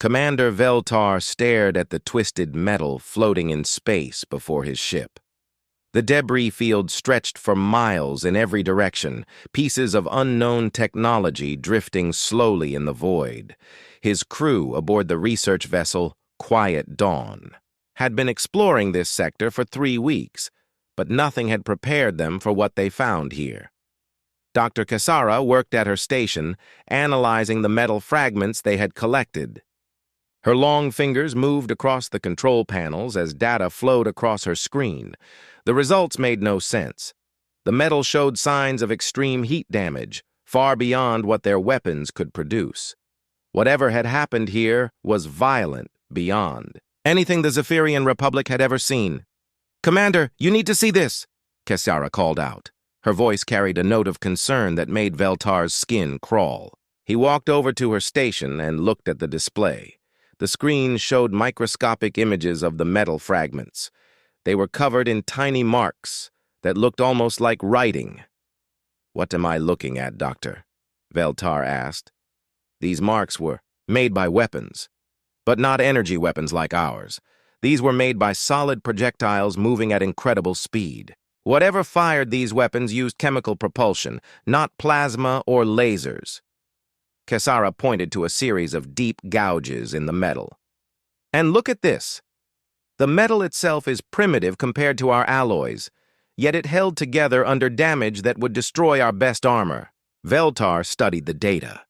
Commander Veltar stared at the twisted metal floating in space before his ship. The debris field stretched for miles in every direction, pieces of unknown technology drifting slowly in the void. His crew aboard the research vessel Quiet Dawn had been exploring this sector for 3 weeks, but nothing had prepared them for what they found here. Dr. Cassara worked at her station, analyzing the metal fragments they had collected. Her long fingers moved across the control panels as data flowed across her screen. The results made no sense. The metal showed signs of extreme heat damage, far beyond what their weapons could produce. Whatever had happened here was violent beyond anything the Zephyrian Republic had ever seen. "Commander, you need to see this," Cassara called out. Her voice carried a note of concern that made Veltar's skin crawl. He walked over to her station and looked at the display. The screen showed microscopic images of the metal fragments. They were covered in tiny marks that looked almost like writing. "What am I looking at, Doctor?" Veltar asked. These marks were made by weapons, but not energy weapons like ours. These were made by solid projectiles moving at incredible speed. Whatever fired these weapons used chemical propulsion, not plasma or lasers. Cassara pointed to a series of deep gouges in the metal. "And look at this. The metal itself is primitive compared to our alloys, yet it held together under damage that would destroy our best armor." Veltar studied the data.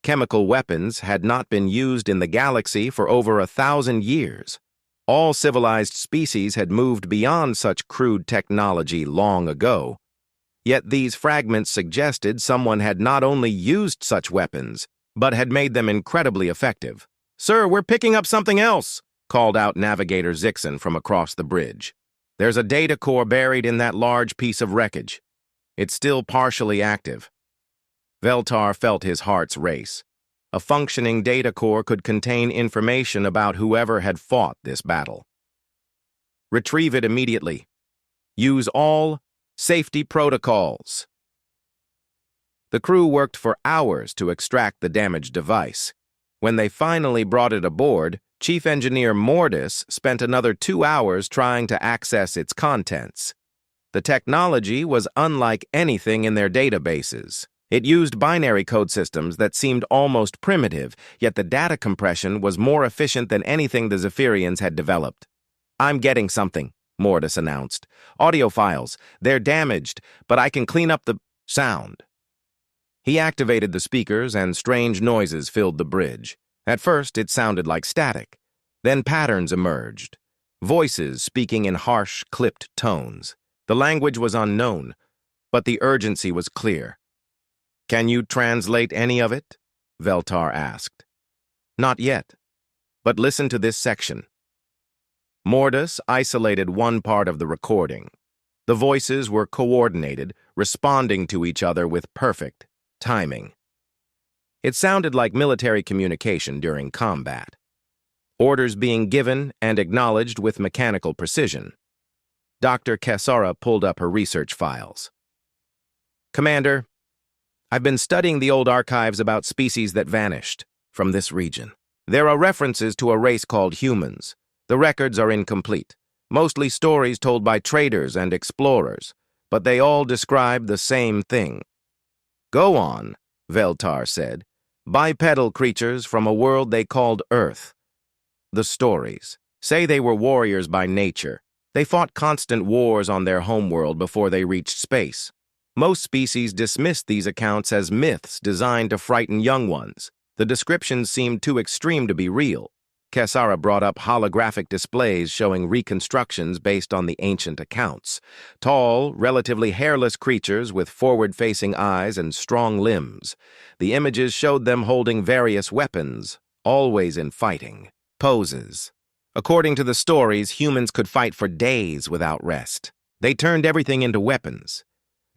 Chemical weapons had not been used in the galaxy for over 1,000 years. All civilized species had moved beyond such crude technology long ago. Yet these fragments suggested someone had not only used such weapons, but had made them incredibly effective. "Sir, we're picking up something else," called out Navigator Zixon from across the bridge. "There's a data core buried in that large piece of wreckage. It's still partially active." Veltar felt his heart's race. A functioning data core could contain information about whoever had fought this battle. "Retrieve it immediately. Use all safety protocols." The crew worked for hours to extract the damaged device. When they finally brought it aboard, Chief Engineer Mortis spent another 2 hours trying to access its contents. The technology was unlike anything in their databases. It used binary code systems that seemed almost primitive, yet the data compression was more efficient than anything the Zephyrians had developed. "I'm getting something," Mortis announced. "Audio files. They're damaged, but I can clean up the sound." He activated the speakers and strange noises filled the bridge. At first, it sounded like static. Then patterns emerged. Voices speaking in harsh, clipped tones. The language was unknown, but the urgency was clear. "Can you translate any of it?" Veltar asked. "Not yet, but listen to this section." Mortis isolated one part of the recording. The voices were coordinated, responding to each other with perfect timing. It sounded like military communication during combat. Orders being given and acknowledged with mechanical precision. Dr. Cassara pulled up her research files. "Commander, I've been studying the old archives about species that vanished from this region. There are references to a race called humans. The records are incomplete, mostly stories told by traders and explorers, but they all describe the same thing." "Go on," Veltar said. "Bipedal creatures from a world they called Earth. The stories say they were warriors by nature. They fought constant wars on their homeworld before they reached space. Most species dismissed these accounts as myths designed to frighten young ones. The descriptions seemed too extreme to be real." Cassara brought up holographic displays showing reconstructions based on the ancient accounts. Tall, relatively hairless creatures with forward-facing eyes and strong limbs. The images showed them holding various weapons, always in fighting poses. According to the stories, humans could fight for days without rest. They turned everything into weapons.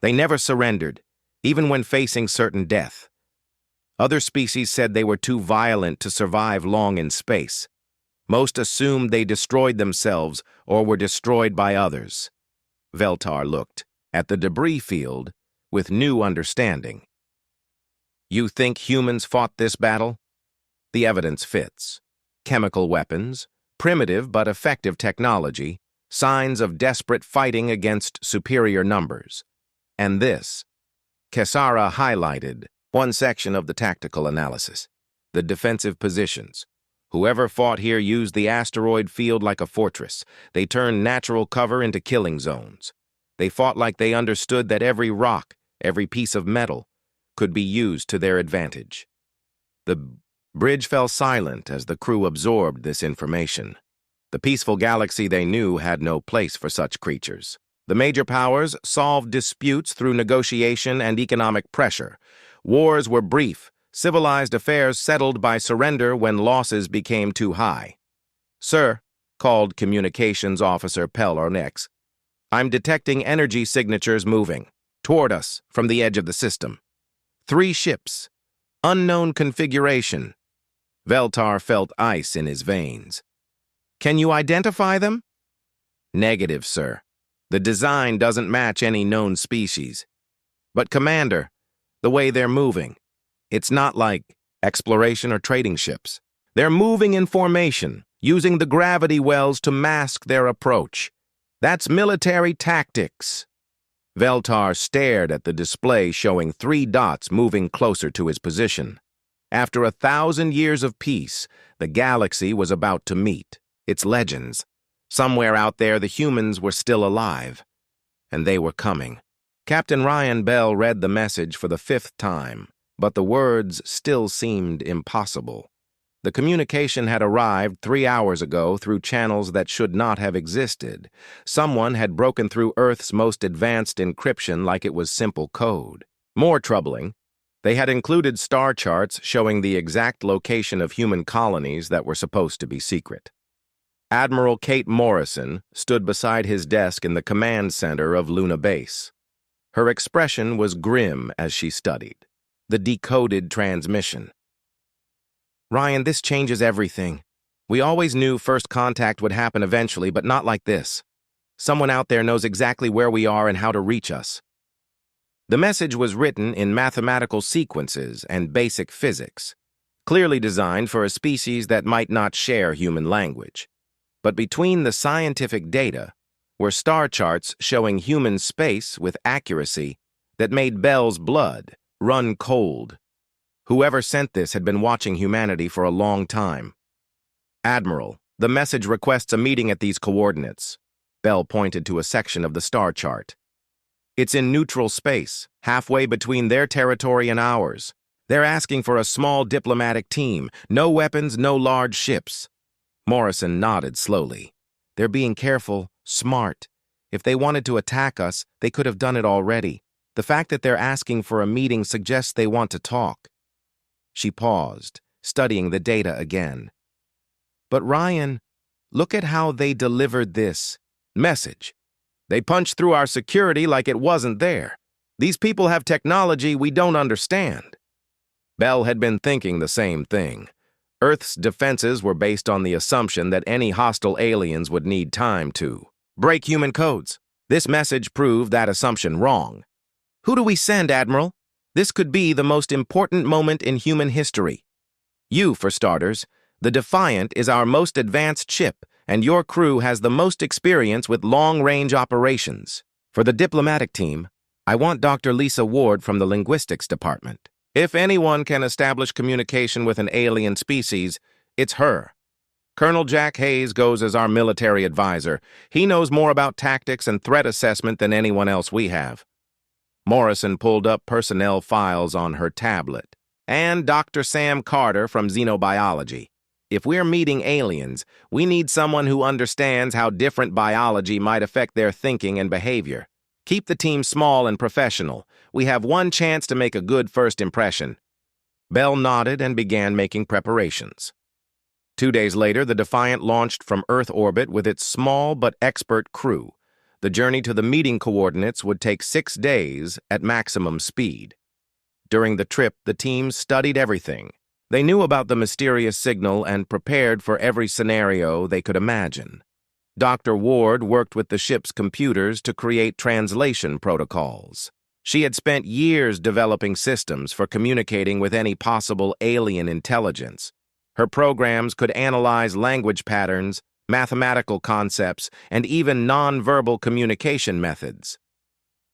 They never surrendered, even when facing certain death. Other species said they were too violent to survive long in space. Most assumed they destroyed themselves or were destroyed by others. Veltar looked at the debris field with new understanding. "You think humans fought this battle?" The evidence fits. Chemical weapons, primitive but effective technology, signs of desperate fighting against superior numbers. And this. Kesara highlighted one section of the tactical analysis. The defensive positions. Whoever fought here used the asteroid field like a fortress. They turned natural cover into killing zones. They fought like they understood that every rock, every piece of metal, could be used to their advantage. The bridge fell silent as the crew absorbed this information. The peaceful galaxy they knew had no place for such creatures. The major powers solved disputes through negotiation and economic pressure. Wars were brief, civilized affairs settled by surrender when losses became too high. "Sir," called Communications Officer Pelornex, "I'm detecting energy signatures moving toward us from the edge of the system. 3 ships. Unknown configuration." Veltar felt ice in his veins. "Can you identify them?" "Negative, sir. The design doesn't match any known species. But, Commander, the way they're moving, it's not like exploration or trading ships. They're moving in formation, using the gravity wells to mask their approach. That's military tactics." Veltar stared at the display showing 3 dots moving closer to his position. After 1,000 years of peace, the galaxy was about to meet its legends. Somewhere out there, the humans were still alive, and they were coming. Captain Ryan Bell read the message for the 5th time, but the words still seemed impossible. The communication had arrived 3 hours ago through channels that should not have existed. Someone had broken through Earth's most advanced encryption like it was simple code. More troubling, they had included star charts showing the exact location of human colonies that were supposed to be secret. Admiral Kate Morrison stood beside his desk in the command center of Luna Base. Her expression was grim as she studied the decoded transmission. "Ryan, this changes everything. We always knew first contact would happen eventually, but not like this. Someone out there knows exactly where we are and how to reach us." The message was written in mathematical sequences and basic physics, clearly designed for a species that might not share human language. But between the scientific data were star charts showing human space with accuracy that made Bell's blood run cold. Whoever sent this had been watching humanity for a long time. "Admiral, the message requests a meeting at these coordinates." Bell pointed to a section of the star chart. "It's in neutral space, halfway between their territory and ours. They're asking for a small diplomatic team, no weapons, no large ships." Morrison nodded slowly. "They're being careful, smart. If they wanted to attack us, they could have done it already. The fact that they're asking for a meeting suggests they want to talk." She paused, studying the data again. "But Ryan, look at how they delivered this message. They punched through our security like it wasn't there. These people have technology we don't understand." Bell had been thinking the same thing. Earth's defenses were based on the assumption that any hostile aliens would need time to break human codes. This message proved that assumption wrong. "Who do we send, Admiral? This could be the most important moment in human history. You, for starters. The Defiant is our most advanced ship, and your crew has the most experience with long-range operations. For the diplomatic team, I want Dr. Lisa Ward from the Linguistics Department. If anyone can establish communication with an alien species, it's her. Colonel Jack Hayes goes as our military advisor. He knows more about tactics and threat assessment than anyone else we have." Morrison pulled up personnel files on her tablet. "And Dr. Sam Carter from Xenobiology. If we're meeting aliens, we need someone who understands how different biology might affect their thinking and behavior. Keep the team small and professional. We have one chance to make a good first impression." Bell nodded and began making preparations. 2 days later, the Defiant launched from Earth orbit with its small but expert crew. The journey to the meeting coordinates would take 6 days at maximum speed. During the trip, the team studied everything. They knew about the mysterious signal and prepared for every scenario they could imagine. Dr. Ward worked with the ship's computers to create translation protocols. She had spent years developing systems for communicating with any possible alien intelligence. Her programs could analyze language patterns, mathematical concepts, and even nonverbal communication methods.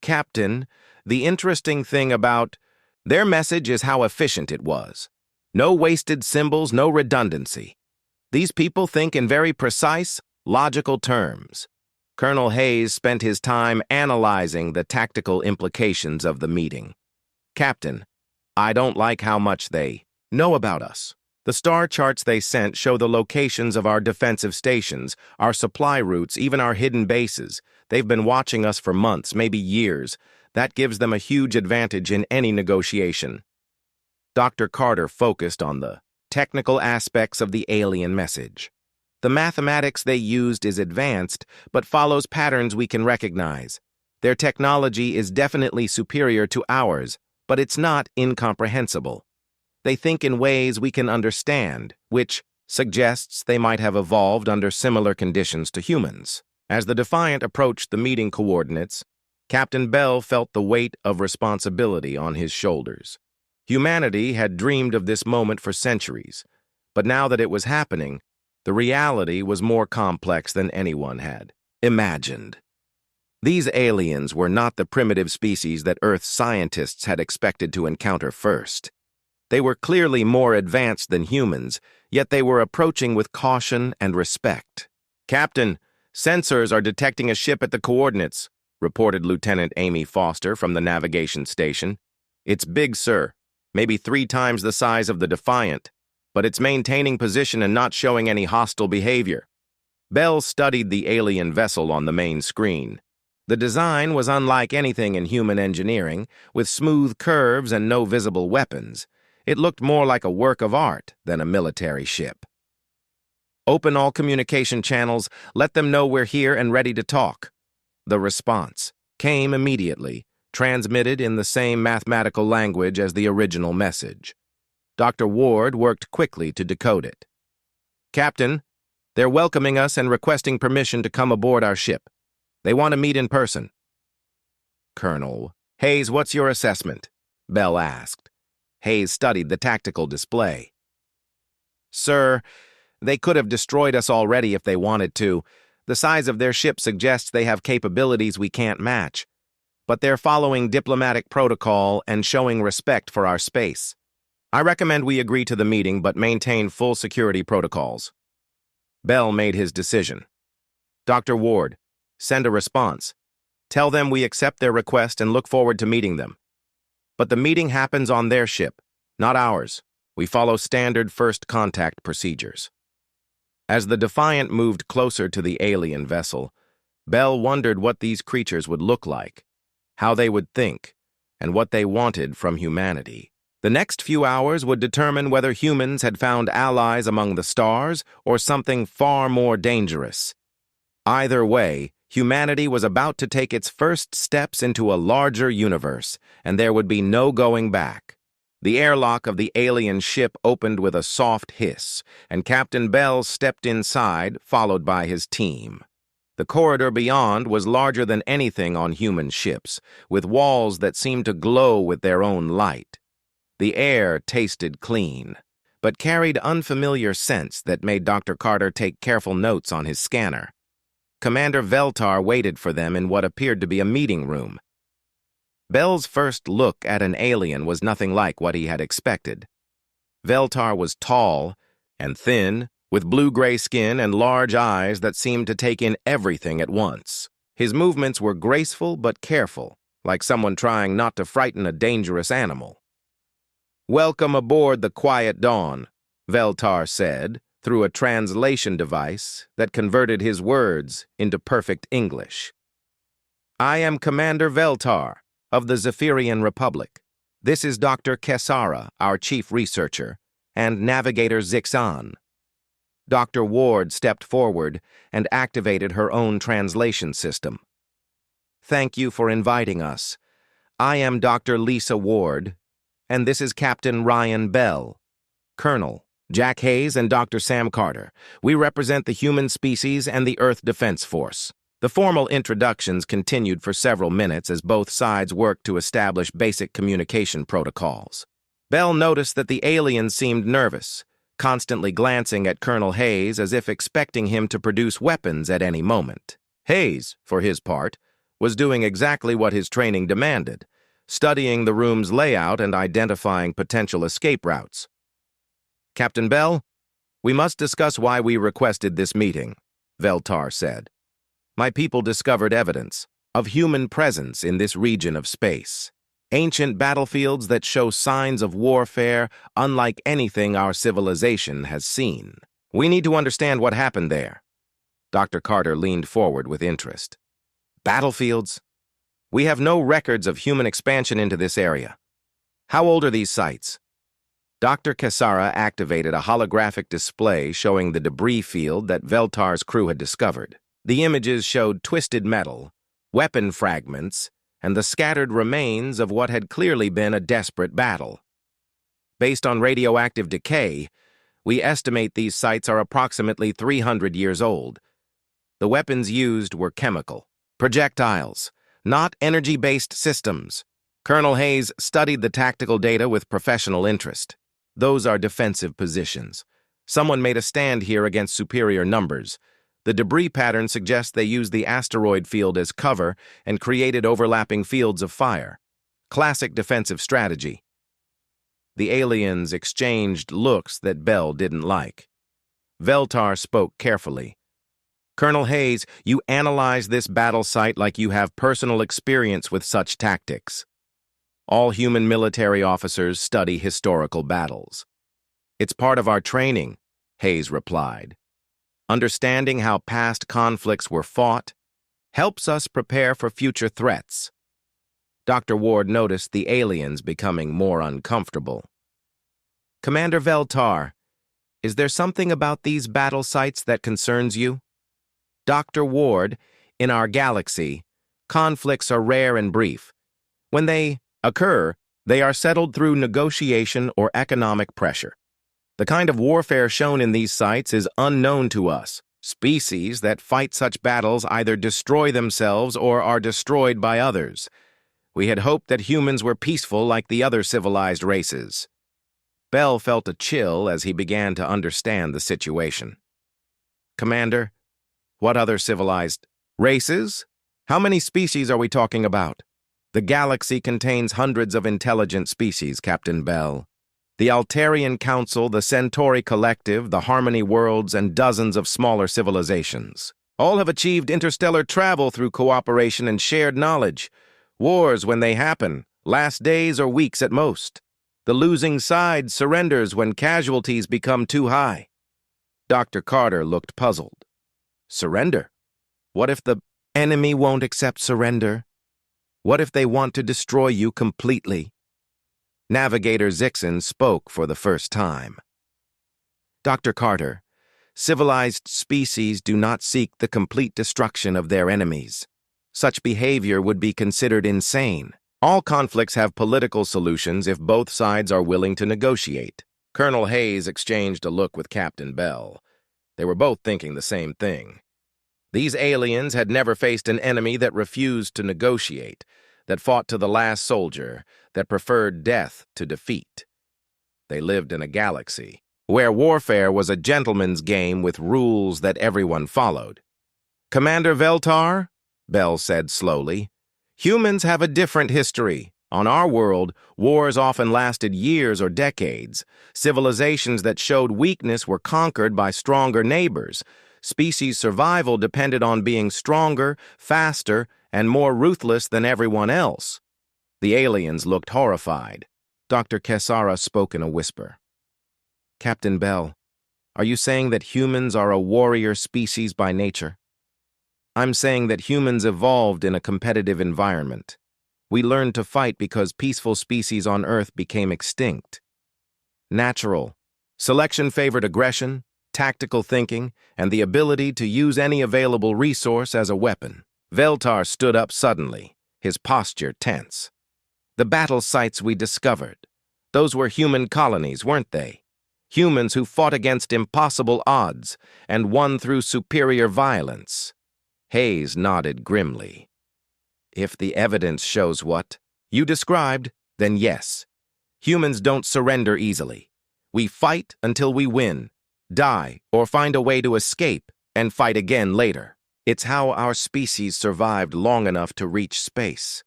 Captain, the interesting thing about their message is how efficient it was. No wasted symbols, no redundancy. These people think in very precise, logical terms. Colonel Hayes spent his time analyzing the tactical implications of the meeting. Captain, I don't like how much they know about us. The star charts they sent show the locations of our defensive stations, our supply routes, even our hidden bases. They've been watching us for months, maybe years. That gives them a huge advantage in any negotiation. Dr. Carter focused on the technical aspects of the alien message. The mathematics they used is advanced, but follows patterns we can recognize. Their technology is definitely superior to ours, but it's not incomprehensible. They think in ways we can understand, which suggests they might have evolved under similar conditions to humans. As the Defiant approached the meeting coordinates, Captain Bell felt the weight of responsibility on his shoulders. Humanity had dreamed of this moment for centuries, but now that it was happening, the reality was more complex than anyone had imagined. These aliens were not the primitive species that Earth's scientists had expected to encounter first. They were clearly more advanced than humans, yet they were approaching with caution and respect. "Captain, sensors are detecting a ship at the coordinates," reported Lieutenant Amy Foster from the navigation station. "It's big, sir. Maybe 3 times the size of the Defiant, but it's maintaining position and not showing any hostile behavior." Bell studied the alien vessel on the main screen. The design was unlike anything in human engineering, with smooth curves and no visible weapons. It looked more like a work of art than a military ship. "Open all communication channels, let them know we're here and ready to talk." The response came immediately, transmitted in the same mathematical language as the original message. Dr. Ward worked quickly to decode it. "Captain, they're welcoming us and requesting permission to come aboard our ship. They want to meet in person." "Colonel Hayes, what's your assessment?" Bell asked. Hayes studied the tactical display. "Sir, they could have destroyed us already if they wanted to. The size of their ship suggests they have capabilities we can't match. But they're following diplomatic protocol and showing respect for our space. I recommend we agree to the meeting but maintain full security protocols." Bell made his decision. "Dr. Ward, send a response. Tell them we accept their request and look forward to meeting them. But the meeting happens on their ship, not ours. We follow standard first contact procedures." As the Defiant moved closer to the alien vessel, Bell wondered what these creatures would look like, how they would think, and what they wanted from humanity. The next few hours would determine whether humans had found allies among the stars or something far more dangerous. Either way, humanity was about to take its first steps into a larger universe, and there would be no going back. The airlock of the alien ship opened with a soft hiss, and Captain Bell stepped inside, followed by his team. The corridor beyond was larger than anything on human ships, with walls that seemed to glow with their own light. The air tasted clean, but carried unfamiliar scents that made Dr. Carter take careful notes on his scanner. Commander Veltar waited for them in what appeared to be a meeting room. Bell's first look at an alien was nothing like what he had expected. Veltar was tall and thin, with blue-gray skin and large eyes that seemed to take in everything at once. His movements were graceful but careful, like someone trying not to frighten a dangerous animal. "Welcome aboard the Quiet Dawn," Veltar said, through a translation device that converted his words into perfect English. "I am Commander Veltar of the Zephyrian Republic. This is Dr. Kessara, our chief researcher, and Navigator Zixan." Dr. Ward stepped forward and activated her own translation system. "Thank you for inviting us. I am Dr. Lisa Ward, and this is Captain Ryan Bell. Colonel Jack Hayes and Dr. Sam Carter. We represent the human species and the Earth Defense Force." The formal introductions continued for several minutes as both sides worked to establish basic communication protocols. Bell noticed that the aliens seemed nervous, constantly glancing at Colonel Hayes as if expecting him to produce weapons at any moment. Hayes, for his part, was doing exactly what his training demanded, studying the room's layout and identifying potential escape routes. "Captain Bell, we must discuss why we requested this meeting," Veltar said. "My people discovered evidence of human presence in this region of space. Ancient battlefields that show signs of warfare unlike anything our civilization has seen. We need to understand what happened there." Dr. Carter leaned forward with interest. "Battlefields? We have no records of human expansion into this area. How old are these sites?" Dr. Cassara activated a holographic display showing the debris field that Veltar's crew had discovered. The images showed twisted metal, weapon fragments, and the scattered remains of what had clearly been a desperate battle. "Based on radioactive decay, we estimate these sites are approximately 300 years old. The weapons used were chemical, projectiles, not energy-based systems." Colonel Hayes studied the tactical data with professional interest. "Those are defensive positions. Someone made a stand here against superior numbers. The debris pattern suggests they used the asteroid field as cover and created overlapping fields of fire. Classic defensive strategy." The aliens exchanged looks that Bell didn't like. Veltar spoke carefully. "Colonel Hayes, you analyze this battle site like you have personal experience with such tactics. All human military officers study historical battles." "It's part of our training," Hayes replied. "Understanding how past conflicts were fought helps us prepare for future threats." Dr. Ward noticed the aliens becoming more uncomfortable. "Commander Veltar, is there something about these battle sites that concerns you?" "Dr. Ward, in our galaxy, conflicts are rare and brief. When they occur, they are settled through negotiation or economic pressure. The kind of warfare shown in these sites is unknown to us. Species that fight such battles either destroy themselves or are destroyed by others. We had hoped that humans were peaceful like the other civilized races." Bell felt a chill as he began to understand the situation. "Commander, what other civilized races? How many species are we talking about?" "The galaxy contains hundreds of intelligent species, Captain Bell. The Altarian Council, the Centauri Collective, the Harmony Worlds, and dozens of smaller civilizations. All have achieved interstellar travel through cooperation and shared knowledge. Wars, when they happen, last days or weeks at most. The losing side surrenders when casualties become too high." Dr. Carter looked puzzled. "Surrender? What if the enemy won't accept surrender? What if they want to destroy you completely?" Navigator Zixon spoke for the first time. "Dr. Carter, civilized species do not seek the complete destruction of their enemies. Such behavior would be considered insane. All conflicts have political solutions if both sides are willing to negotiate." Colonel Hayes exchanged a look with Captain Bell. They were both thinking the same thing. These aliens had never faced an enemy that refused to negotiate, that fought to the last soldier, that preferred death to defeat. They lived in a galaxy where warfare was a gentleman's game with rules that everyone followed. "Commander Veltar," Bell said slowly, "humans have a different history. On our world, wars often lasted years or decades. Civilizations that showed weakness were conquered by stronger neighbors. Species survival depended on being stronger, faster, and more ruthless than everyone else." The aliens looked horrified. Dr. Cassara spoke in a whisper. "Captain Bell, are you saying that humans are a warrior species by nature?" "I'm saying that humans evolved in a competitive environment. We learned to fight because peaceful species on Earth became extinct. Natural. Selection favored aggression, tactical thinking, and the ability to use any available resource as a weapon." Veltar stood up suddenly, his posture tense. "The battle sites we discovered, those were human colonies, weren't they? Humans who fought against impossible odds and won through superior violence." Hayes nodded grimly. "If the evidence shows what you described, then yes. Humans don't surrender easily. We fight until we win, die, or find a way to escape and fight again later. It's how our species survived long enough to reach space.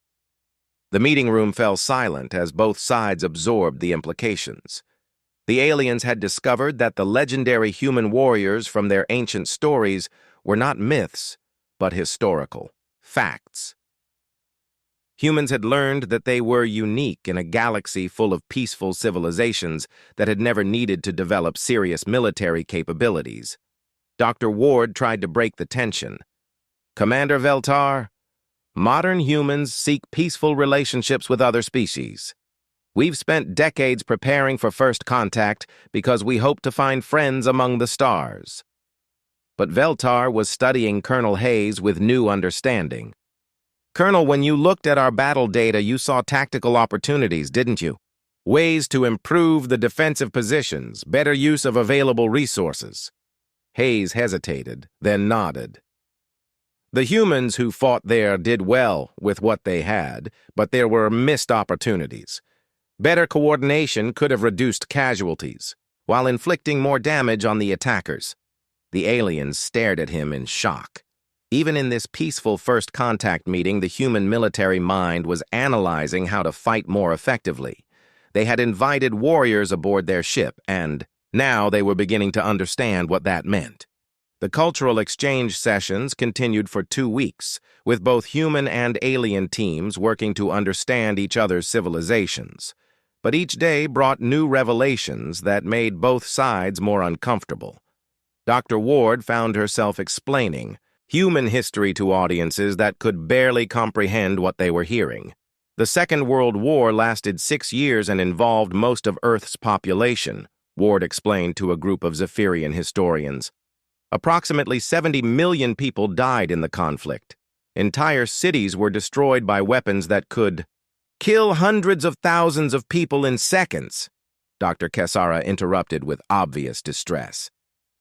The meeting room fell silent as both sides absorbed the implications. The aliens had discovered that the legendary human warriors from their ancient stories were not myths, but historical facts. Humans had learned that they were unique in a galaxy full of peaceful civilizations that had never needed to develop serious military capabilities. Dr. Ward tried to break the tension. Commander Veltar, modern humans seek peaceful relationships with other species. We've spent decades preparing for first contact because we hope to find friends among the stars. But Veltar was studying Colonel Hayes with new understanding. Colonel, when you looked at our battle data, you saw tactical opportunities, didn't you? Ways to improve the defensive positions, better use of available resources. Hayes hesitated, then nodded. The humans who fought there did well with what they had, but there were missed opportunities. Better coordination could have reduced casualties, while inflicting more damage on the attackers. The aliens stared at him in shock. Even in this peaceful first contact meeting, the human military mind was analyzing how to fight more effectively. They had invited warriors aboard their ship, and now they were beginning to understand what that meant. The cultural exchange sessions continued for 2 weeks, with both human and alien teams working to understand each other's civilizations. But each day brought new revelations that made both sides more uncomfortable. Dr. Ward found herself explaining human history to audiences that could barely comprehend what they were hearing. The Second World War lasted 6 years and involved most of Earth's population, Ward explained to a group of Zephyrian historians. Approximately 70 million people died in the conflict. Entire cities were destroyed by weapons that could kill hundreds of thousands of people in seconds. Dr. Kesara interrupted with obvious distress.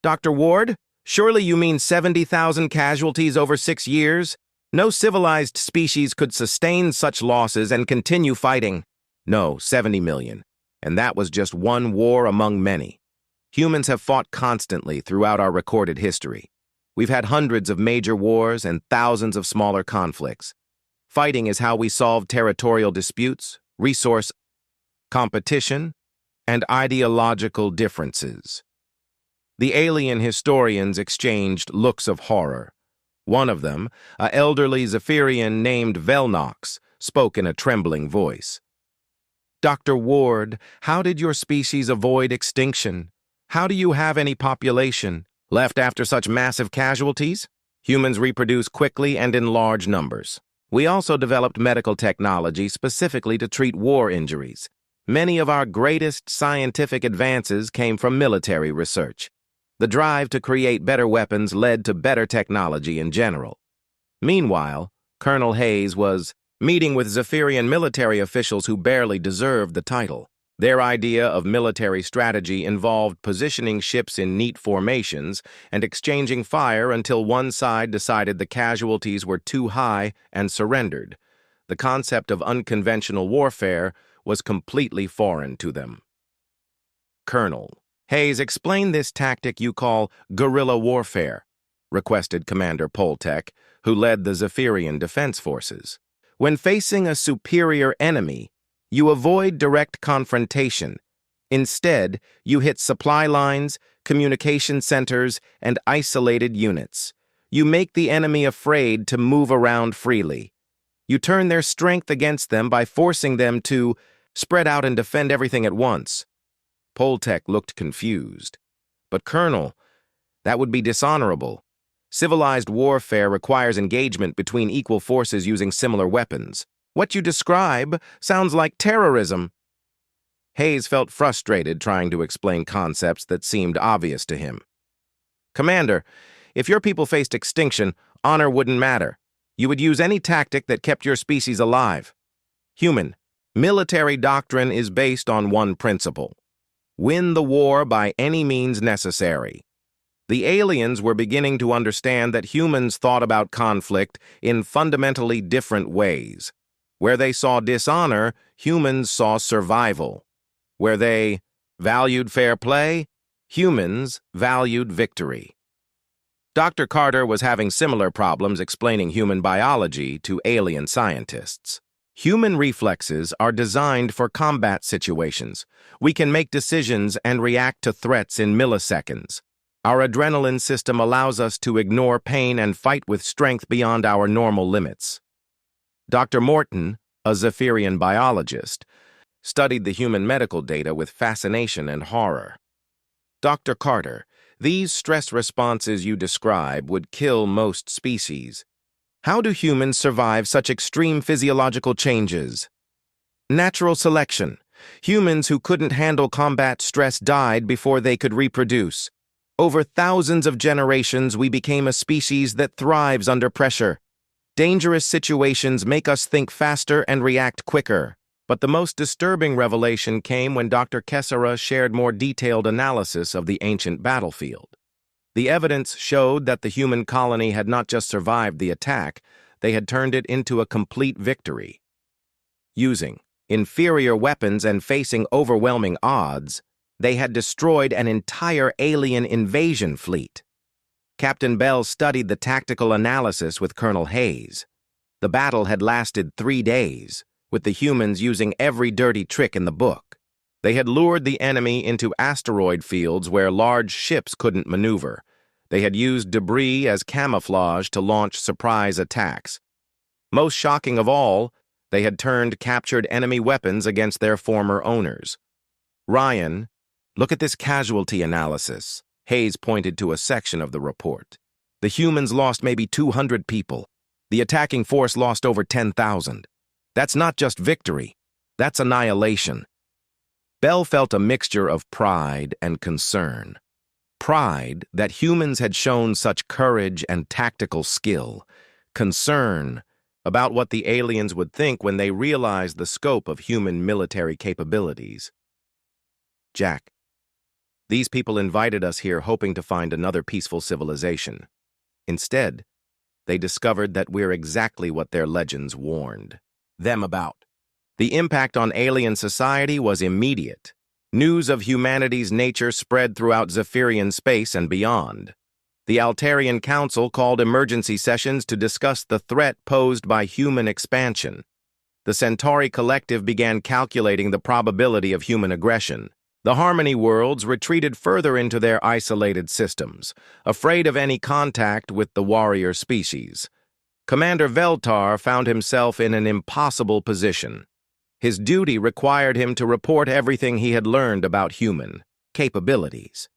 Dr. Ward? Surely you mean 70,000 casualties over 6 years? No civilized species could sustain such losses and continue fighting. No, 70 million. And that was just one war among many. Humans have fought constantly throughout our recorded history. We've had hundreds of major wars and thousands of smaller conflicts. Fighting is how we solve territorial disputes, resource competition, and ideological differences. The alien historians exchanged looks of horror. One of them, an elderly Zephyrian named Velnox, spoke in a trembling voice. Dr. Ward, how did your species avoid extinction? How do you have any population left after such massive casualties? Humans reproduce quickly and in large numbers. We also developed medical technology specifically to treat war injuries. Many of our greatest scientific advances came from military research. The drive to create better weapons led to better technology in general. Meanwhile, Colonel Hayes was meeting with Zephyrian military officials who barely deserved the title. Their idea of military strategy involved positioning ships in neat formations and exchanging fire until one side decided the casualties were too high and surrendered. The concept of unconventional warfare was completely foreign to them. Colonel Hayes, explain this tactic you call guerrilla warfare, requested Commander Poltek, who led the Zephyrian Defense Forces. When facing a superior enemy, you avoid direct confrontation. Instead, you hit supply lines, communication centers, and isolated units. You make the enemy afraid to move around freely. You turn their strength against them by forcing them to spread out and defend everything at once. Poltek looked confused. But Colonel, that would be dishonorable. Civilized warfare requires engagement between equal forces using similar weapons. What you describe sounds like terrorism. Hayes felt frustrated trying to explain concepts that seemed obvious to him. Commander, if your people faced extinction, honor wouldn't matter. You would use any tactic that kept your species alive. Human, military doctrine is based on one principle: win the war by any means necessary. The aliens were beginning to understand that humans thought about conflict in fundamentally different ways. Where they saw dishonor, humans saw survival. Where they valued fair play, humans valued victory. Dr. Carter was having similar problems explaining human biology to alien scientists. Human reflexes are designed for combat situations. We can make decisions and react to threats in milliseconds. Our adrenaline system allows us to ignore pain and fight with strength beyond our normal limits. Dr. Morton, a Zephyrian biologist, studied the human medical data with fascination and horror. Dr. Carter, these stress responses you describe would kill most species. How do humans survive such extreme physiological changes? Natural selection. Humans who couldn't handle combat stress died before they could reproduce. Over thousands of generations, we became a species that thrives under pressure. Dangerous situations make us think faster and react quicker. But the most disturbing revelation came when Dr. Kessera shared more detailed analysis of the ancient battlefield. The evidence showed that the human colony had not just survived the attack, they had turned it into a complete victory. Using inferior weapons and facing overwhelming odds, they had destroyed an entire alien invasion fleet. Captain Bell studied the tactical analysis with Colonel Hayes. The battle had lasted 3 days, with the humans using every dirty trick in the book. They had lured the enemy into asteroid fields where large ships couldn't maneuver. They had used debris as camouflage to launch surprise attacks. Most shocking of all, they had turned captured enemy weapons against their former owners. Ryan, look at this casualty analysis. Hayes pointed to a section of the report. The humans lost maybe 200 people. The attacking force lost over 10,000. That's not just victory. That's annihilation. Bell felt a mixture of pride and concern. Pride that humans had shown such courage and tactical skill. Concern about what the aliens would think when they realized the scope of human military capabilities. Jack, these people invited us here hoping to find another peaceful civilization. Instead, they discovered that we're exactly what their legends warned them about. The impact on alien society was immediate. News of humanity's nature spread throughout Zephyrian space and beyond. The Altarian Council called emergency sessions to discuss the threat posed by human expansion. The Centauri Collective began calculating the probability of human aggression. The Harmony worlds retreated further into their isolated systems, afraid of any contact with the warrior species. Commander Veltar found himself in an impossible position. His duty required him to report everything he had learned about human capabilities.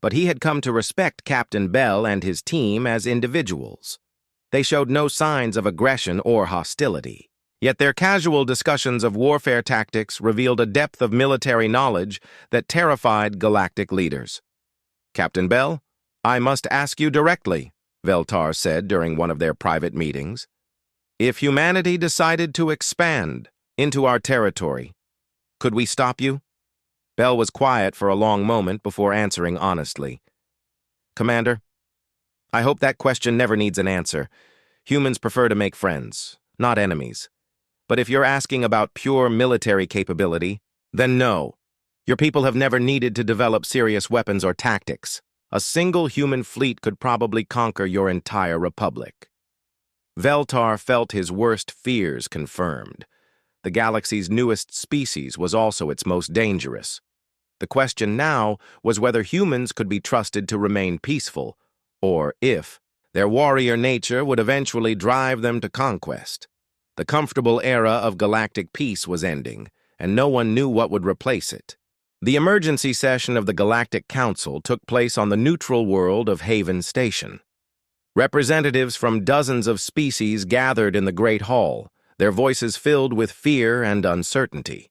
But he had come to respect Captain Bell and his team as individuals. They showed no signs of aggression or hostility. Yet their casual discussions of warfare tactics revealed a depth of military knowledge that terrified galactic leaders. "Captain Bell, I must ask you directly," Veltar said during one of their private meetings. "If humanity decided to expand into our territory, could we stop you?" Bell was quiet for a long moment before answering honestly. "Commander, I hope that question never needs an answer. Humans prefer to make friends, not enemies. But if you're asking about pure military capability, then no. Your people have never needed to develop serious weapons or tactics. A single human fleet could probably conquer your entire republic." Veltar felt his worst fears confirmed. The galaxy's newest species was also its most dangerous. The question now was whether humans could be trusted to remain peaceful, or if their warrior nature would eventually drive them to conquest. The comfortable era of galactic peace was ending, and no one knew what would replace it. The emergency session of the Galactic Council took place on the neutral world of Haven Station. Representatives from dozens of species gathered in the Great Hall, their voices filled with fear and uncertainty.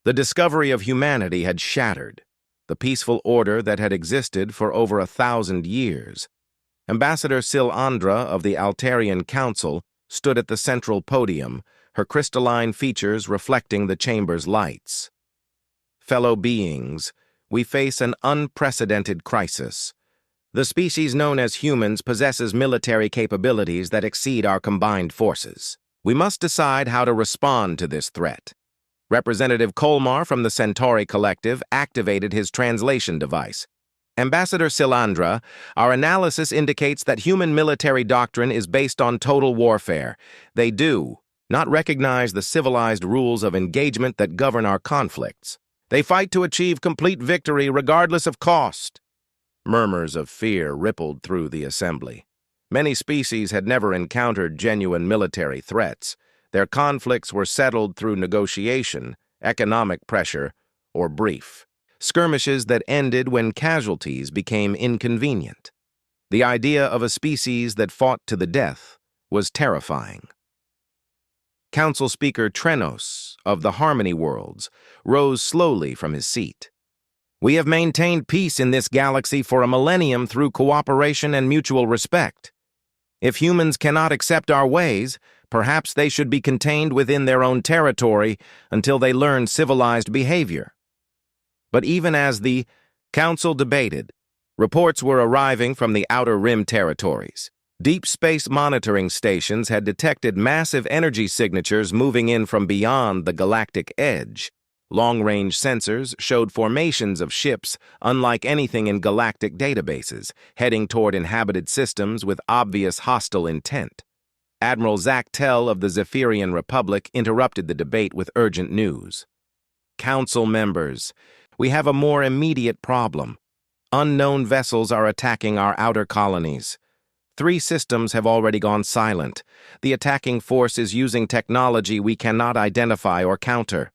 The discovery of humanity had shattered the peaceful order that had existed for over 1,000 years. Ambassador Silandra of the Altarian Council stood at the central podium, her crystalline features reflecting the chamber's lights. "Fellow beings, we face an unprecedented crisis. The species known as humans possesses military capabilities that exceed our combined forces. We must decide how to respond to this threat. Representative Colmar from the Centauri Collective activated his translation device. Ambassador Silandra, our analysis indicates that human military doctrine is based on total warfare. They do not recognize the civilized rules of engagement that govern our conflicts. They fight to achieve complete victory regardless of cost. Murmurs of fear rippled through the assembly. Many species had never encountered genuine military threats. Their conflicts were settled through negotiation, economic pressure, or brief skirmishes that ended when casualties became inconvenient. The idea of a species that fought to the death was terrifying. Council Speaker Trenos of the Harmony Worlds rose slowly from his seat. We have maintained peace in this galaxy for a millennium through cooperation and mutual respect. If humans cannot accept our ways, perhaps they should be contained within their own territory until they learn civilized behavior. But even as the council debated, reports were arriving from the Outer Rim territories. Deep space monitoring stations had detected massive energy signatures moving in from beyond the galactic edge. Long-range sensors showed formations of ships unlike anything in galactic databases, heading toward inhabited systems with obvious hostile intent. Admiral Zach Tell of the Zephyrian Republic interrupted the debate with urgent news. Council members, we have a more immediate problem. Unknown vessels are attacking our outer colonies. 3 systems have already gone silent. The attacking force is using technology we cannot identify or counter.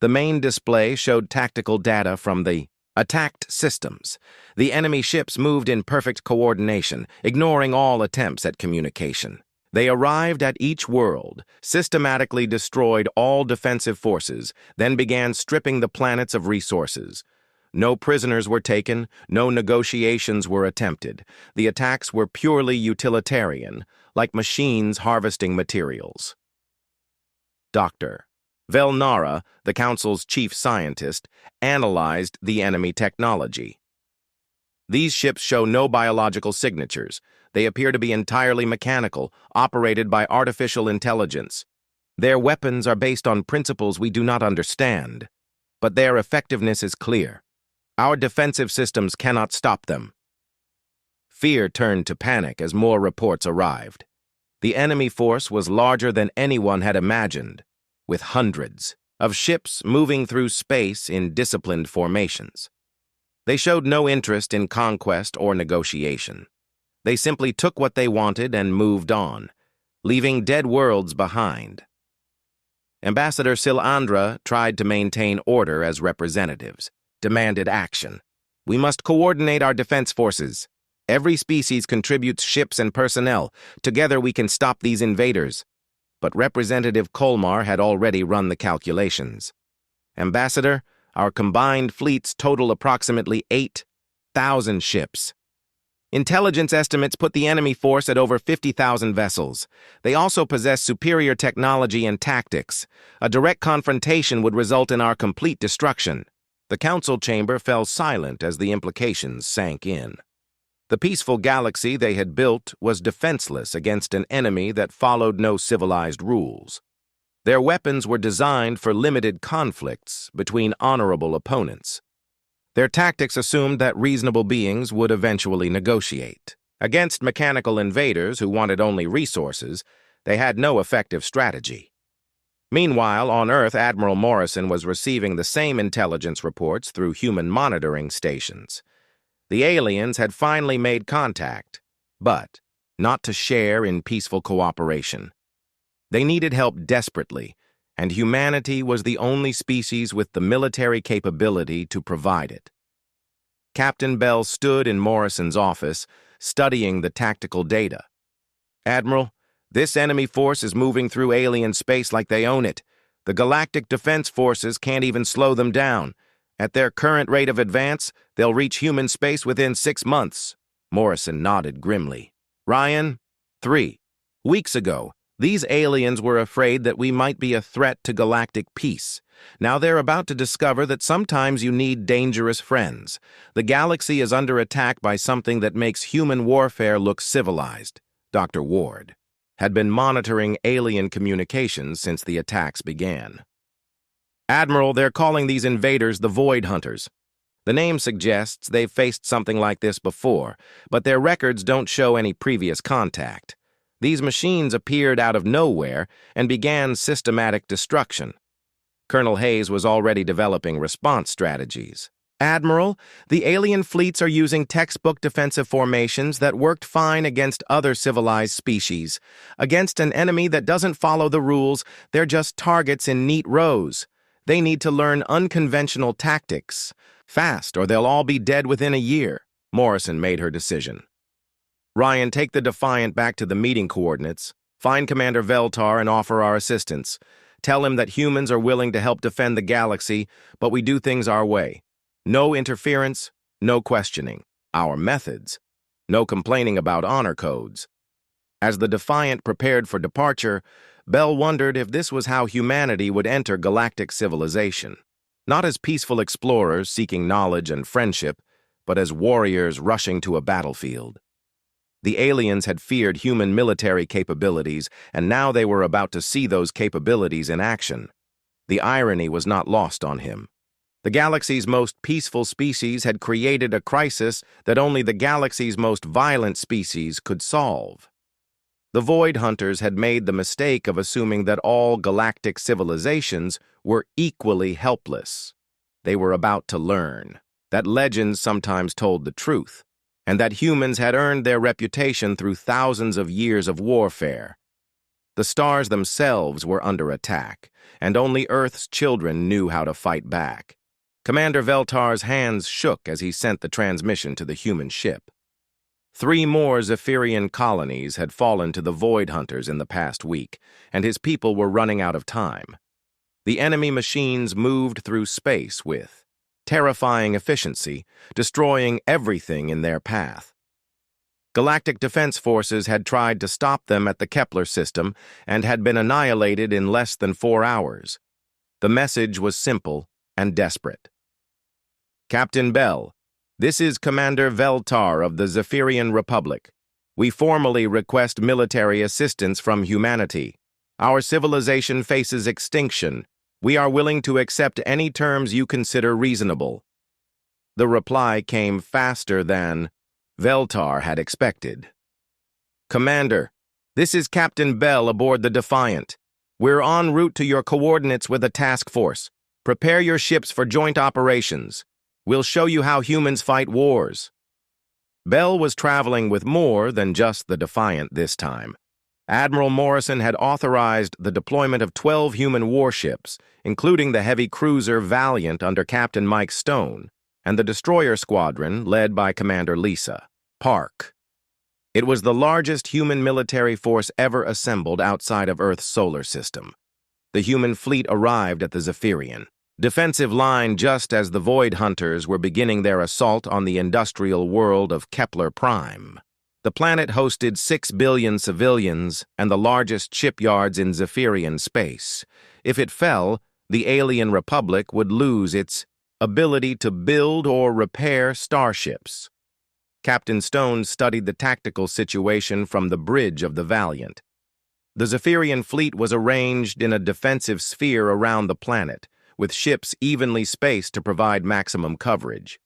The main display showed tactical data from the attacked systems. The enemy ships moved in perfect coordination, ignoring all attempts at communication. They arrived at each world, systematically destroyed all defensive forces, then began stripping the planets of resources. No prisoners were taken, no negotiations were attempted. The attacks were purely utilitarian, like machines harvesting materials. Dr. Velnara, the Council's chief scientist, analyzed the enemy technology. These ships show no biological signatures. They appear to be entirely mechanical, operated by artificial intelligence. Their weapons are based on principles we do not understand, but their effectiveness is clear. Our defensive systems cannot stop them. Fear turned to panic as more reports arrived. The enemy force was larger than anyone had imagined, with hundreds of ships moving through space in disciplined formations. They showed no interest in conquest or negotiation. They simply took what they wanted and moved on, leaving dead worlds behind. Ambassador Silandra tried to maintain order as representatives, demanded action. We must coordinate our defense forces. Every species contributes ships and personnel. Together we can stop these invaders. But Representative Colmar had already run the calculations. Ambassador, our combined fleets total approximately 8,000 ships. Intelligence estimates put the enemy force at over 50,000 vessels. They also possess superior technology and tactics. A direct confrontation would result in our complete destruction. The council chamber fell silent as the implications sank in. The peaceful galaxy they had built was defenseless against an enemy that followed no civilized rules. Their weapons were designed for limited conflicts between honorable opponents. Their tactics assumed that reasonable beings would eventually negotiate. Against mechanical invaders who wanted only resources, they had no effective strategy. Meanwhile, on Earth, Admiral Morrison was receiving the same intelligence reports through human monitoring stations. The aliens had finally made contact, but not to share in peaceful cooperation. They needed help desperately, and humanity was the only species with the military capability to provide it. Captain Bell stood in Morrison's office, studying the tactical data. Admiral, this enemy force is moving through alien space like they own it. The galactic defense forces can't even slow them down. At their current rate of advance, they'll reach human space within 6 months. Morrison nodded grimly. Ryan, 3 weeks ago, these aliens were afraid that we might be a threat to galactic peace. Now they're about to discover that sometimes you need dangerous friends. The galaxy is under attack by something that makes human warfare look civilized. Dr. Ward had been monitoring alien communications since the attacks began. Admiral, they're calling these invaders the Void Hunters. The name suggests they've faced something like this before, but their records don't show any previous contact. These machines appeared out of nowhere and began systematic destruction. Colonel Hayes was already developing response strategies. Admiral, the alien fleets are using textbook defensive formations that worked fine against other civilized species. Against an enemy that doesn't follow the rules, they're just targets in neat rows. They need to learn unconventional tactics. Fast, or they'll all be dead within a year. Morrison made her decision. Ryan, take the Defiant back to the meeting coordinates. Find Commander Veltar and offer our assistance. Tell him that humans are willing to help defend the galaxy, but we do things our way. No interference, no questioning. Our methods. No complaining about honor codes. As the Defiant prepared for departure, Bell wondered if this was how humanity would enter galactic civilization. Not as peaceful explorers seeking knowledge and friendship, but as warriors rushing to a battlefield. The aliens had feared human military capabilities, and now they were about to see those capabilities in action. The irony was not lost on him. The galaxy's most peaceful species had created a crisis that only the galaxy's most violent species could solve. The Void Hunters had made the mistake of assuming that all galactic civilizations were equally helpless. They were about to learn that legends sometimes told the truth, and that humans had earned their reputation through thousands of years of warfare. The stars themselves were under attack, and only Earth's children knew how to fight back. Commander Veltar's hands shook as he sent the transmission to the human ship. 3 more Zephyrian colonies had fallen to the Void Hunters in the past week, and his people were running out of time. The enemy machines moved through space with terrifying efficiency, destroying everything in their path. Galactic Defense Forces had tried to stop them at the Kepler system and had been annihilated in less than 4 hours. The message was simple and desperate. Captain Bell, this is Commander Veltar of the Zephyrian Republic. We formally request military assistance from humanity. Our civilization faces extinction. We are willing to accept any terms you consider reasonable. The reply came faster than Veltar had expected. Commander, this is Captain Bell aboard the Defiant. We're en route to your coordinates with a task force. Prepare your ships for joint operations. We'll show you how humans fight wars. Bell was traveling with more than just the Defiant this time. Admiral Morrison had authorized the deployment of 12 human warships, including the heavy cruiser Valiant under Captain Mike Stone, and the destroyer squadron led by Commander Lisa Park. It was the largest human military force ever assembled outside of Earth's solar system. The human fleet arrived at the Zephyrian defensive line just as the Void Hunters were beginning their assault on the industrial world of Kepler Prime. The planet hosted 6 billion civilians and the largest shipyards in Zephyrian space. If it fell, the alien republic would lose its ability to build or repair starships. Captain Stone studied the tactical situation from the bridge of the Valiant. The Zephyrian fleet was arranged in a defensive sphere around the planet, with ships evenly spaced to provide maximum coverage.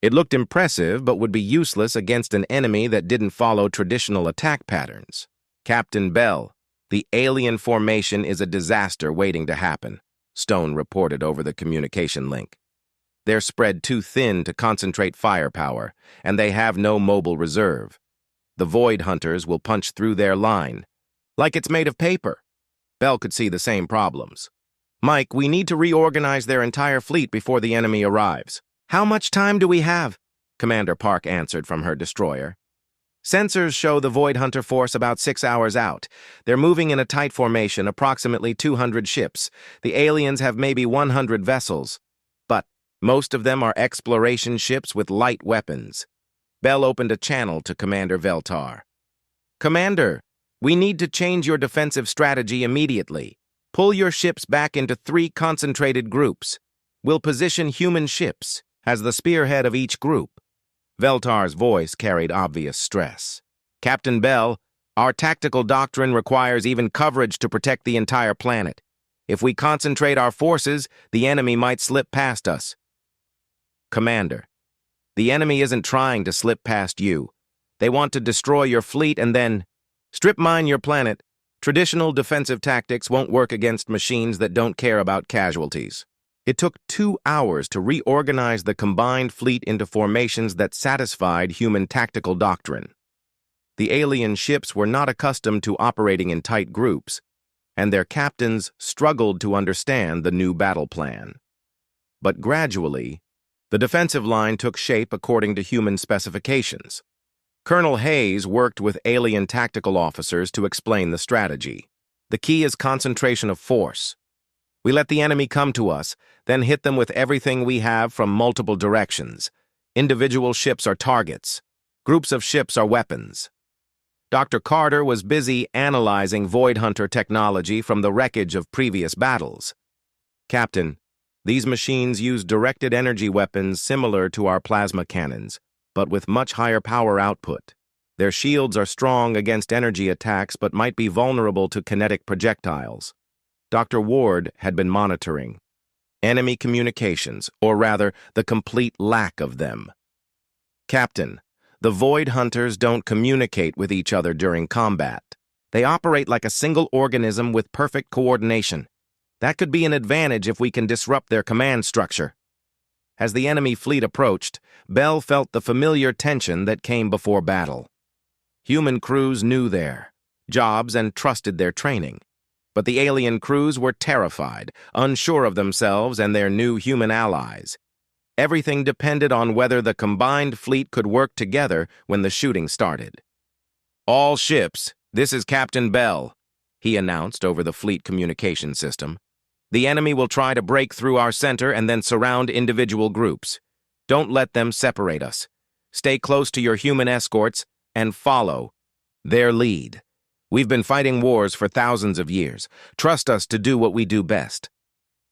It looked impressive, but would be useless against an enemy that didn't follow traditional attack patterns. Captain Bell, the alien formation is a disaster waiting to happen, Stone reported over the communication link. They're spread too thin to concentrate firepower, and they have no mobile reserve. The Void Hunters will punch through their line, like it's made of paper. Bell could see the same problems. Mike, we need to reorganize their entire fleet before the enemy arrives. How much time do we have? Commander Park answered from her destroyer. Sensors show the Void Hunter force about 6 hours out. They're moving in a tight formation, approximately 200 ships. The aliens have maybe 100 vessels. But most of them are exploration ships with light weapons. Bell opened a channel to Commander Veltar. Commander, we need to change your defensive strategy immediately. Pull your ships back into 3 concentrated groups. We'll position human ships as the spearhead of each group. Veltar's voice carried obvious stress. Captain Bell, our tactical doctrine requires even coverage to protect the entire planet. If we concentrate our forces, the enemy might slip past us. Commander, the enemy isn't trying to slip past you. They want to destroy your fleet and then strip mine your planet. Traditional defensive tactics won't work against machines that don't care about casualties. It took 2 hours to reorganize the combined fleet into formations that satisfied human tactical doctrine. The alien ships were not accustomed to operating in tight groups, and their captains struggled to understand the new battle plan. But gradually, the defensive line took shape according to human specifications. Colonel Hayes worked with alien tactical officers to explain the strategy. The key is concentration of force. We let the enemy come to us, then hit them with everything we have from multiple directions. Individual ships are targets. Groups of ships are weapons. Dr. Carter was busy analyzing Void Hunter technology from the wreckage of previous battles. Captain, these machines use directed energy weapons similar to our plasma cannons, but with much higher power output. Their shields are strong against energy attacks but might be vulnerable to kinetic projectiles. Dr. Ward had been monitoring enemy communications, or rather, the complete lack of them. Captain, the Void Hunters don't communicate with each other during combat. They operate like a single organism with perfect coordination. That could be an advantage if we can disrupt their command structure. As the enemy fleet approached, Bell felt the familiar tension that came before battle. Human crews knew their jobs and trusted their training. But the alien crews were terrified, unsure of themselves and their new human allies. Everything depended on whether the combined fleet could work together when the shooting started. "All ships, this is Captain Bell," he announced over the fleet communication system. "The enemy will try to break through our center and then surround individual groups. Don't let them separate us. Stay close to your human escorts and follow their lead. We've been fighting wars for thousands of years. Trust us to do what we do best."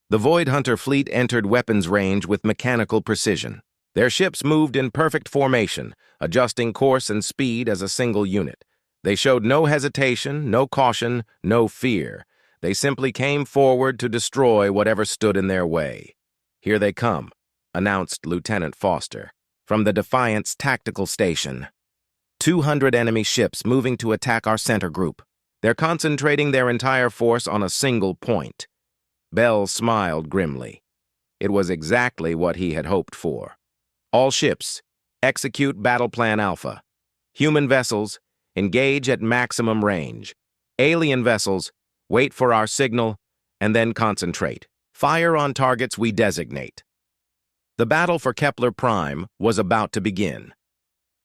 The Void Hunter fleet entered weapons range with mechanical precision. Their ships moved in perfect formation, adjusting course and speed as a single unit. They showed no hesitation, no caution, no fear. They simply came forward to destroy whatever stood in their way. "Here they come," announced Lieutenant Foster, from the Defiant's tactical station. 200 enemy ships moving to attack our center group. They're concentrating their entire force on a single point. Bell smiled grimly. It was exactly what he had hoped for. "All ships, execute Battle Plan Alpha. Human vessels, engage at maximum range. Alien vessels, wait for our signal, and then concentrate. Fire on targets we designate." The battle for Kepler Prime was about to begin.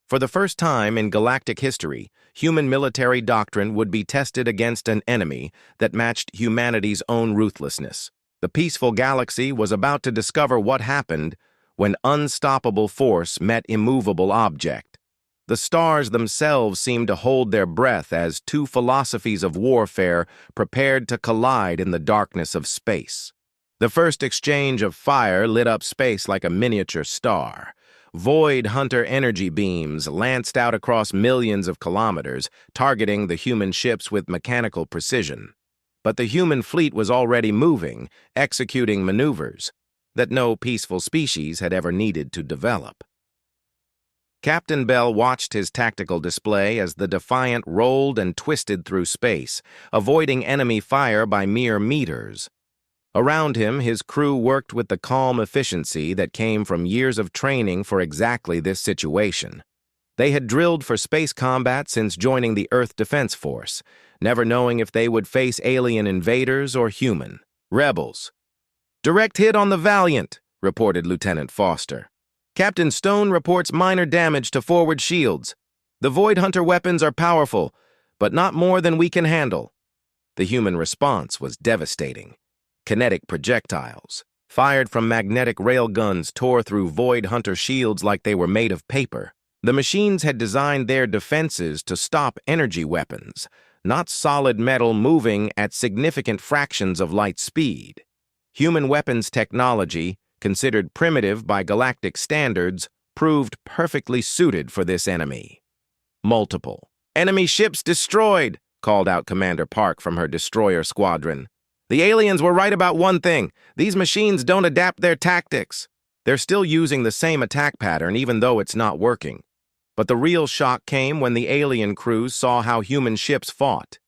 For the first time in galactic history, human military doctrine would be tested against an enemy that matched humanity's own ruthlessness. The peaceful galaxy was about to discover what happened when unstoppable force met immovable object. The stars themselves seemed to hold their breath as two philosophies of warfare prepared to collide in the darkness of space. The first exchange of fire lit up space like a miniature star. Void Hunter energy beams lanced out across millions of kilometers, targeting the human ships with mechanical precision. But the human fleet was already moving, executing maneuvers that no peaceful species had ever needed to develop. Captain Bell watched his tactical display as the Defiant rolled and twisted through space, avoiding enemy fire by mere meters. Around him, his crew worked with the calm efficiency that came from years of training for exactly this situation. They had drilled for space combat since joining the Earth Defense Force, never knowing if they would face alien invaders or human rebels. "Direct hit on the Valiant," reported Lieutenant Foster. "Captain Stone reports minor damage to forward shields. The Void Hunter weapons are powerful, but not more than we can handle." The human response was devastating. Kinetic projectiles, fired from magnetic railguns, tore through Void Hunter shields like they were made of paper. The machines had designed their defenses to stop energy weapons, not solid metal moving at significant fractions of light speed. Human weapons technology, considered primitive by galactic standards, proved perfectly suited for this enemy. "Multiple enemy ships destroyed," called out Commander Park from her destroyer squadron. The aliens were right about one thing. These machines don't adapt their tactics. They're still using the same attack pattern even though it's not working. But the real shock came when the alien crews saw how human ships fought.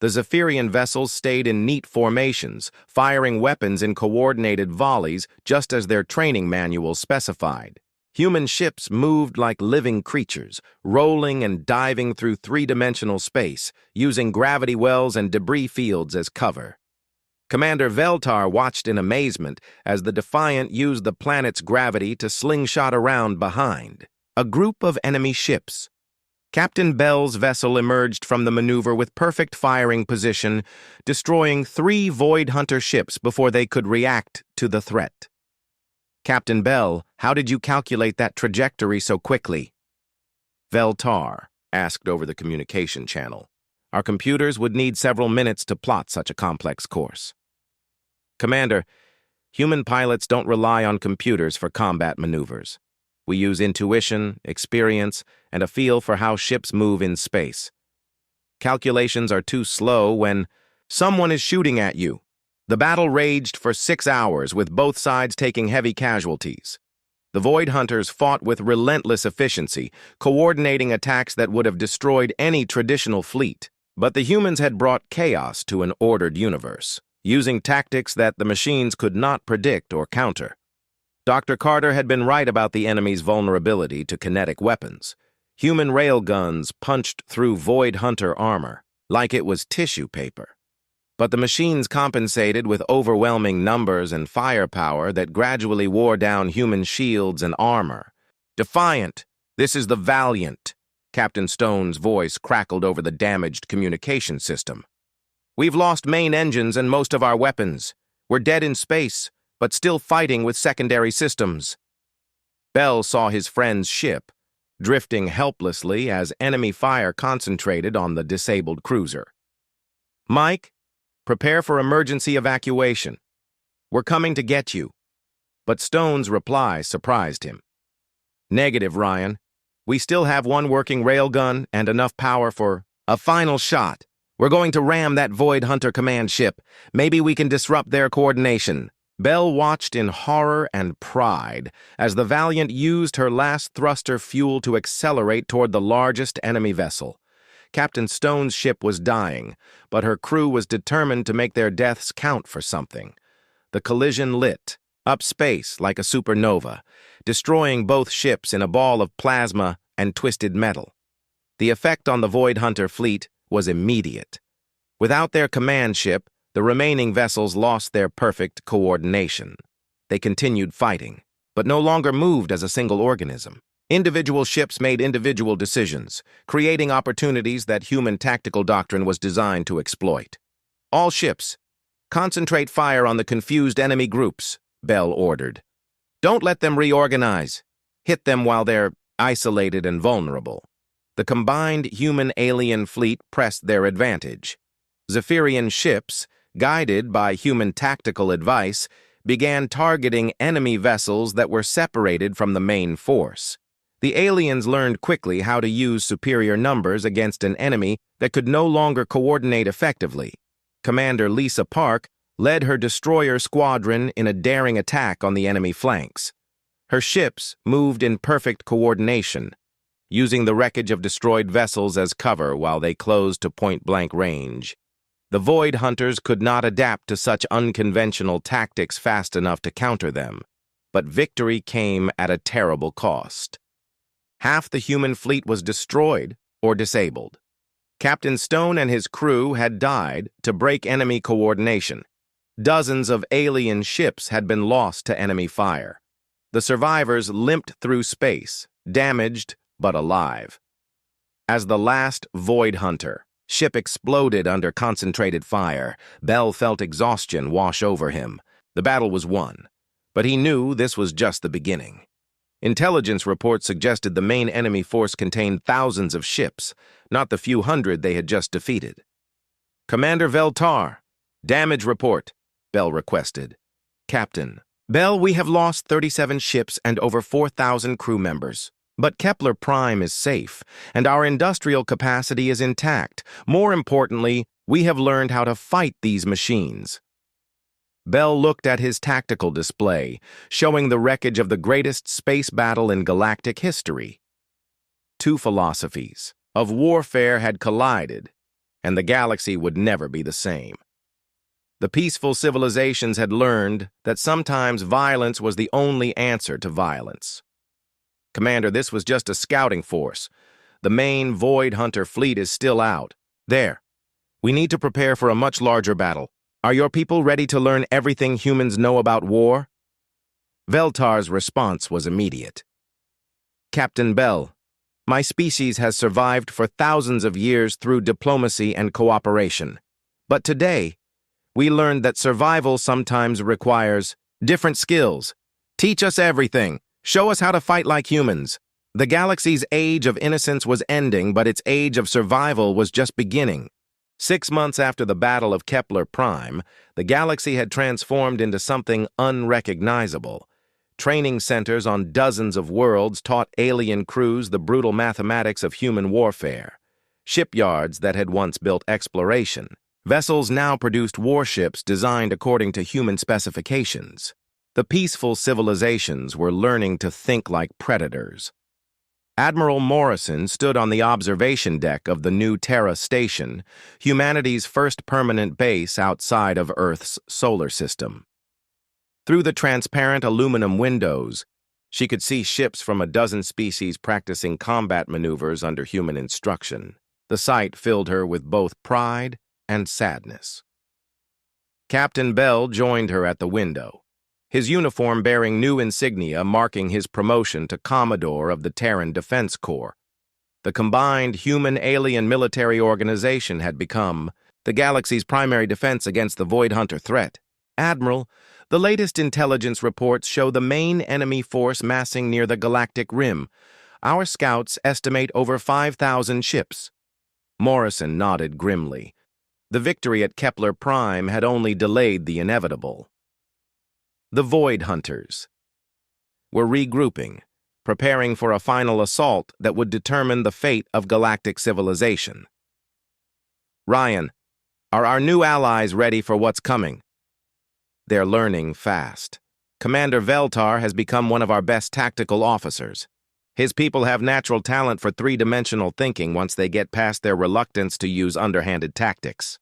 The Zephyrian vessels stayed in neat formations, firing weapons in coordinated volleys just as their training manuals specified. Human ships moved like living creatures, rolling and diving through three-dimensional space, using gravity wells and debris fields as cover. Commander Veltar watched in amazement as the Defiant used the planet's gravity to slingshot around behind. A group of enemy ships. Captain Bell's vessel emerged from the maneuver with perfect firing position, destroying 3 Void Hunter ships before they could react to the threat. Captain Bell, how did you calculate that trajectory so quickly? Veltar asked over the communication channel. Our computers would need several minutes to plot such a complex course. Commander, human pilots don't rely on computers for combat maneuvers. We use intuition, experience, and a feel for how ships move in space. Calculations are too slow when someone is shooting at you. The battle raged for 6 hours, with both sides taking heavy casualties. The Void Hunters fought with relentless efficiency, coordinating attacks that would have destroyed any traditional fleet. But the humans had brought chaos to an ordered universe, using tactics that the machines could not predict or counter. Dr. Carter had been right about the enemy's vulnerability to kinetic weapons. Human railguns punched through Void Hunter armor, like it was tissue paper. But the machines compensated with overwhelming numbers and firepower that gradually wore down human shields and armor. Defiant, this is the Valiant. Captain Stone's voice crackled over the damaged communication system. We've lost main engines and most of our weapons. We're dead in space, but still fighting with secondary systems. Bell saw his friend's ship, drifting helplessly as enemy fire concentrated on the disabled cruiser. Mike, prepare for emergency evacuation. We're coming to get you. But Stone's reply surprised him. Negative, Ryan. We still have one working railgun and enough power for a final shot. We're going to ram that Void Hunter command ship. Maybe we can disrupt their coordination. Bell watched in horror and pride as the Valiant used her last thruster fuel to accelerate toward the largest enemy vessel. Captain Stone's ship was dying, but her crew was determined to make their deaths count for something. The collision lit up space like a supernova, destroying both ships in a ball of plasma and twisted metal. The effect on the Void Hunter fleet was immediate. Without their command ship, the remaining vessels lost their perfect coordination. They continued fighting, but no longer moved as a single organism. Individual ships made individual decisions, creating opportunities that human tactical doctrine was designed to exploit. All ships, concentrate fire on the confused enemy groups, Bell ordered. Don't let them reorganize. Hit them while they're isolated and vulnerable. The combined human-alien fleet pressed their advantage. Zephyrian ships, guided by human tactical advice, began targeting enemy vessels that were separated from the main force. The aliens learned quickly how to use superior numbers against an enemy that could no longer coordinate effectively. Commander Lisa Park led her destroyer squadron in a daring attack on the enemy flanks. Her ships moved in perfect coordination, using the wreckage of destroyed vessels as cover while they closed to point-blank range. The Void Hunters could not adapt to such unconventional tactics fast enough to counter them, but victory came at a terrible cost. Half the human fleet was destroyed or disabled. Captain Stone and his crew had died to break enemy coordination. Dozens of alien ships had been lost to enemy fire. The survivors limped through space, damaged but alive. As the last Void Hunter ship exploded under concentrated fire, Bell felt exhaustion wash over him. The battle was won, but he knew this was just the beginning. Intelligence reports suggested the main enemy force contained thousands of ships, not the few hundred they had just defeated. Commander Veltar, damage report, Bell requested. Captain, Bell, we have lost 37 ships and over 4,000 crew members. But Kepler Prime is safe, and our industrial capacity is intact. More importantly, we have learned how to fight these machines. Bell looked at his tactical display, showing the wreckage of the greatest space battle in galactic history. Two philosophies of warfare had collided, and the galaxy would never be the same. The peaceful civilizations had learned that sometimes violence was the only answer to violence. Commander, this was just a scouting force. The main Void Hunter fleet is still out. There. We need to prepare for a much larger battle. Are your people ready to learn everything humans know about war? Veltar's response was immediate. Captain Bell, my species has survived for thousands of years through diplomacy and cooperation. But today, we learned that survival sometimes requires different skills. Teach us everything. Show us how to fight like humans. The galaxy's age of innocence was ending, but its age of survival was just beginning. 6 months after the Battle of Kepler Prime, the galaxy had transformed into something unrecognizable. Training centers on dozens of worlds taught alien crews the brutal mathematics of human warfare. Shipyards that had once built exploration. Vessels now produced warships designed according to human specifications. The peaceful civilizations were learning to think like predators. Admiral Morrison stood on the observation deck of the new Terra station, humanity's first permanent base outside of Earth's solar system. Through the transparent aluminum windows, she could see ships from a dozen species practicing combat maneuvers under human instruction. The sight filled her with both pride and sadness. Captain Bell joined her at the window, his uniform bearing new insignia marking his promotion to Commodore of the Terran Defense Corps. The combined human-alien military organization had become the galaxy's primary defense against the Void Hunter threat. Admiral, the latest intelligence reports show the main enemy force massing near the galactic rim. Our scouts estimate over 5,000 ships. Morrison nodded grimly. The victory at Kepler Prime had only delayed the inevitable. The Void Hunters were regrouping, preparing for a final assault that would determine the fate of galactic civilization. Ryan, are our new allies ready for what's coming? They're learning fast. Commander Veltar has become one of our best tactical officers. His people have natural talent for three-dimensional thinking once they get past their reluctance to use underhanded tactics.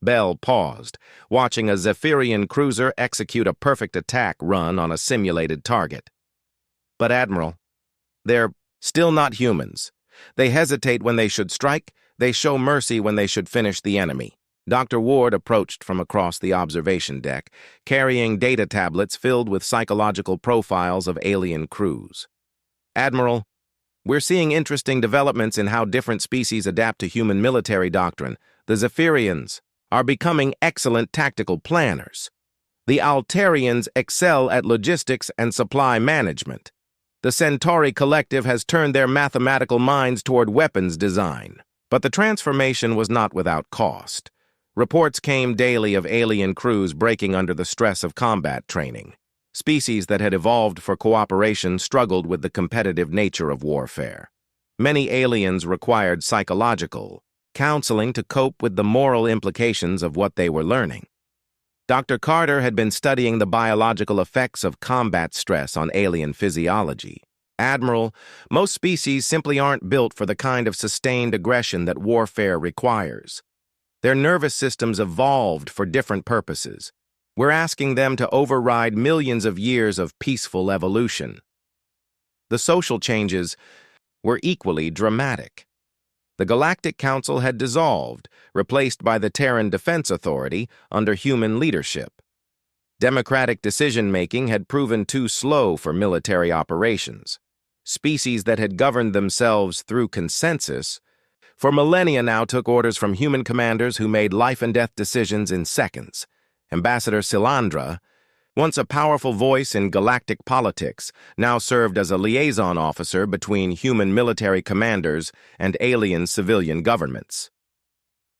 Bell paused, watching a Zephyrian cruiser execute a perfect attack run on a simulated target. But Admiral, they're still not humans. They hesitate when they should strike, they show mercy when they should finish the enemy. Dr. Ward approached from across the observation deck, carrying data tablets filled with psychological profiles of alien crews. Admiral, we're seeing interesting developments in how different species adapt to human military doctrine. The Zephyrians are becoming excellent tactical planners. The Altarians excel at logistics and supply management. The Centauri Collective has turned their mathematical minds toward weapons design. But the transformation was not without cost. Reports came daily of alien crews breaking under the stress of combat training. Species that had evolved for cooperation struggled with the competitive nature of warfare. Many aliens required psychological counseling to cope with the moral implications of what they were learning. Dr. Carter had been studying the biological effects of combat stress on alien physiology. Admiral, most species simply aren't built for the kind of sustained aggression that warfare requires. Their nervous systems evolved for different purposes. We're asking them to override millions of years of peaceful evolution. The social changes were equally dramatic. The Galactic Council had dissolved, replaced by the Terran Defense Authority under human leadership. Democratic decision-making had proven too slow for military operations. Species that had governed themselves through consensus for millennia now took orders from human commanders who made life-and-death decisions in seconds. Ambassador Silandra, once a powerful voice in galactic politics, now served as a liaison officer between human military commanders and alien civilian governments.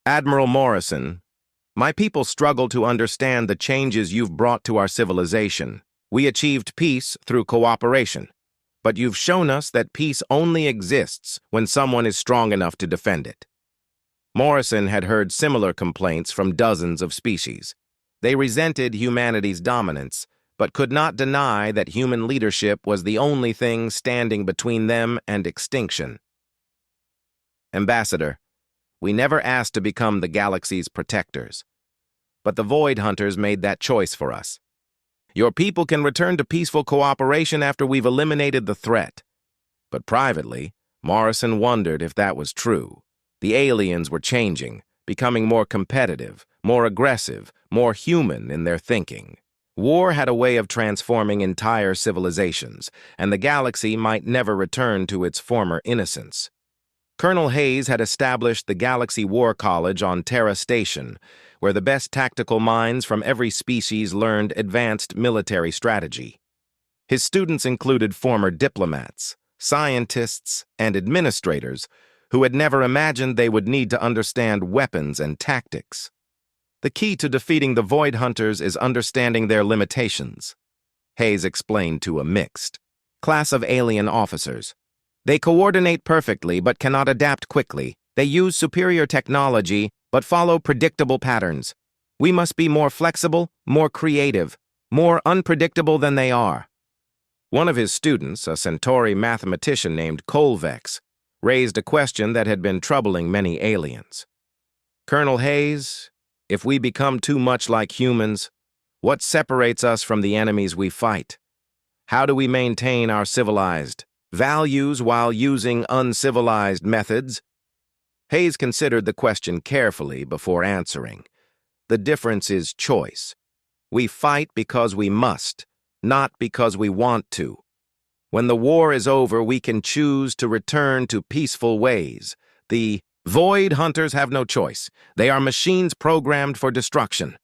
Admiral Morrison, my people struggle to understand the changes you've brought to our civilization. We achieved peace through cooperation, but you've shown us that peace only exists when someone is strong enough to defend it. Morrison had heard similar complaints from dozens of species. They resented humanity's dominance, but could not deny that human leadership was the only thing standing between them and extinction. Ambassador, we never asked to become the galaxy's protectors, but the Void Hunters made that choice for us. Your people can return to peaceful cooperation after we've eliminated the threat. But privately, Morrison wondered if that was true. The aliens were changing, becoming more competitive, more aggressive, more human in their thinking. War had a way of transforming entire civilizations, and the galaxy might never return to its former innocence. Colonel Hayes had established the Galaxy War College on Terra Station, where the best tactical minds from every species learned advanced military strategy. His students included former diplomats, scientists, and administrators who had never imagined they would need to understand weapons and tactics. The key to defeating the Void Hunters is understanding their limitations, Hayes explained to a mixed class of alien officers. They coordinate perfectly but cannot adapt quickly. They use superior technology but follow predictable patterns. We must be more flexible, more creative, more unpredictable than they are. One of his students, a Centauri mathematician named Colvex, raised a question that had been troubling many aliens. Colonel Hayes, if we become too much like humans, what separates us from the enemies we fight? How do we maintain our civilized values while using uncivilized methods? Hayes considered the question carefully before answering. The difference is choice. We fight because we must, not because we want to. When the war is over, we can choose to return to peaceful ways. The Void Hunters have no choice. They are machines programmed for destruction.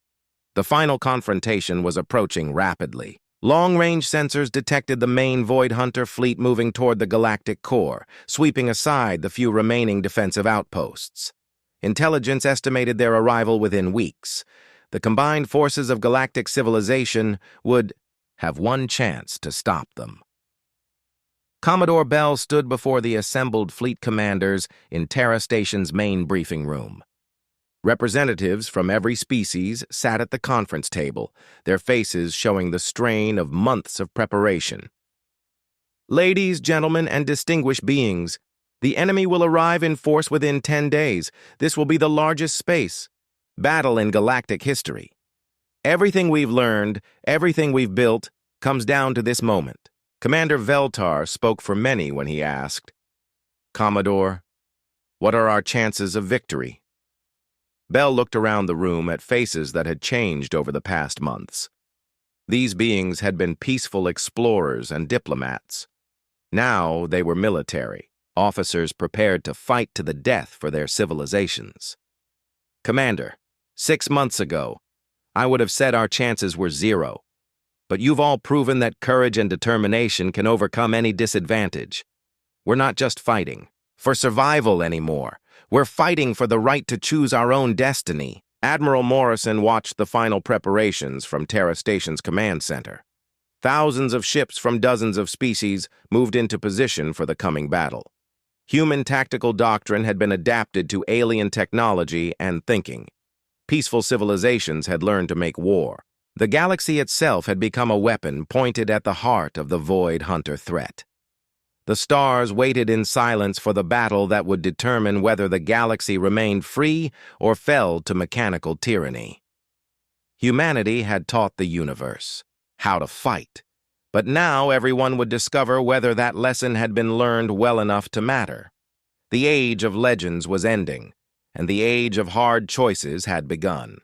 The final confrontation was approaching rapidly. Long-range sensors detected the main Void Hunter fleet moving toward the galactic core, sweeping aside the few remaining defensive outposts. Intelligence estimated their arrival within weeks. The combined forces of galactic civilization would have one chance to stop them. Commodore Bell stood before the assembled fleet commanders in Terra Station's main briefing room. Representatives from every species sat at the conference table, their faces showing the strain of months of preparation. Ladies, gentlemen, and distinguished beings, the enemy will arrive in force within 10 days. This will be the largest space battle in galactic history. Everything we've learned, everything we've built, comes down to this moment. Commander Veltar spoke for many when he asked, Commodore, what are our chances of victory? Bell looked around the room at faces that had changed over the past months. These beings had been peaceful explorers and diplomats. Now they were military, officers prepared to fight to the death for their civilizations. Commander, 6 months ago, I would have said our chances were 0. But you've all proven that courage and determination can overcome any disadvantage. We're not just fighting for survival anymore. We're fighting for the right to choose our own destiny. Admiral Morrison watched the final preparations from Terra Station's command center. Thousands of ships from dozens of species moved into position for the coming battle. Human tactical doctrine had been adapted to alien technology and thinking. Peaceful civilizations had learned to make war. The galaxy itself had become a weapon pointed at the heart of the Void Hunter threat. The stars waited in silence for the battle that would determine whether the galaxy remained free or fell to mechanical tyranny. Humanity had taught the universe how to fight, but now everyone would discover whether that lesson had been learned well enough to matter. The age of legends was ending, and the age of hard choices had begun.